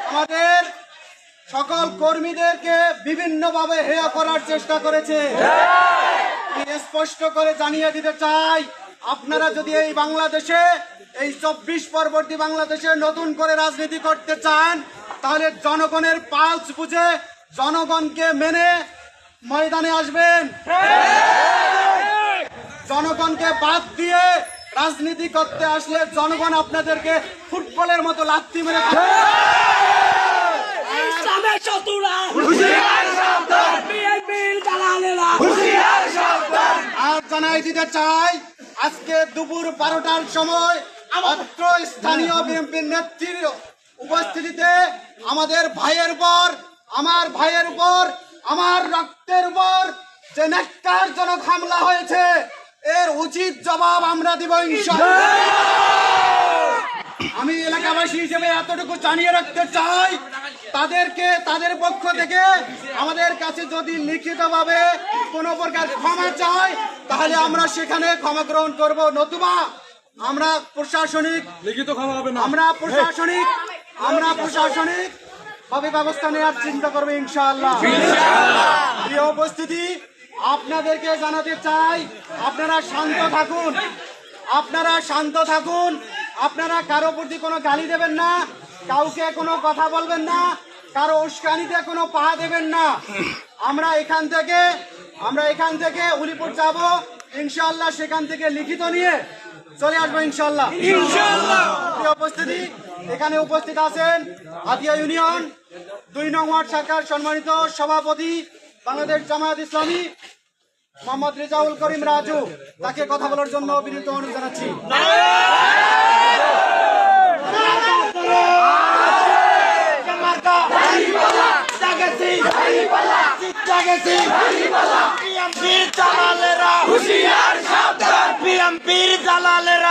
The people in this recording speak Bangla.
আমাদের সকল কর্মীদেরকে বিভিন্নভাবে হেয় করার চেষ্টা করেছে। আমি স্পষ্ট করে জানিয়ে দিতে চাই, আপনারা যদি এই বাংলাদেশে, এই 24 পরবর্তী বাংলাদেশে নতুন করে রাজনীতি করতে চান, তাহলে জনগণের পালস বুঝে জনগণকে মেনে ময়দানে আসবেন। জনগণকে বাদ দিয়ে রাজনীতি করতে আসলে জনগণ আপনাদেরকে ফুটবলের মতো লাথি মেরে আর জানাই দিতে চাই, আজকে দুপুর 12টার সময় মাত্র স্থানীয় বিএনপির নেত্রীর উপস্থিতিতে আমাদের ভাইয়ের উপর, আমার ভাইয়ের উপর, আমার রক্তের উপর যে ন্যাক্কারজনক হামলা হয়েছে, এর উচিত জবাব আমরা দিব ইনশাআল্লাহ। আমি এলাকাবাসী হিসেবে এতটুকু জানিয়ে রাখতে চাই, তাদের পক্ষ থেকে আমাদের কাছে যদি লিখিতভাবে কোনো প্রকার ক্ষমা চায়, তাহলে আমরা সেখানে ক্ষমা গ্রহণ করব, নতুবা আমরা প্রশাসনিক ভাবে ব্যবস্থা নেওয়ার চিন্তা করবো ইনশাআল্লাহ। প্রিয় উপস্থিতি, আপনাদেরকে জানাতে চাই, আপনারা শান্ত থাকুন, আপনারা কারো প্রতি কোনো গালি দেবেন না, কাউকে কোনো কথা বলবেন না, কারো উস্কানিতে কোনো পা দেবেন না। আমরা এখান থেকে উলিপুর যাব ইনশাআল্লাহ, সেখান থেকে লিখিত নিয়ে চলে আসবো ইনশাআল্লাহ। প্রিয় উপস্থিতি, এখানে উপস্থিত আছেন হাতিয়া ইউনিয়ন 2 নং ওয়ার্ড শাখার সম্মানিত সভাপতি বাংলাদেশ জামায়াত ইসলামী মোহাম্মদ রেজাউল করিম রাজু, তাকে কথা বলার জন্য বিনীত অনুরোধ জানাচ্ছি। বিএনপির দালালেরা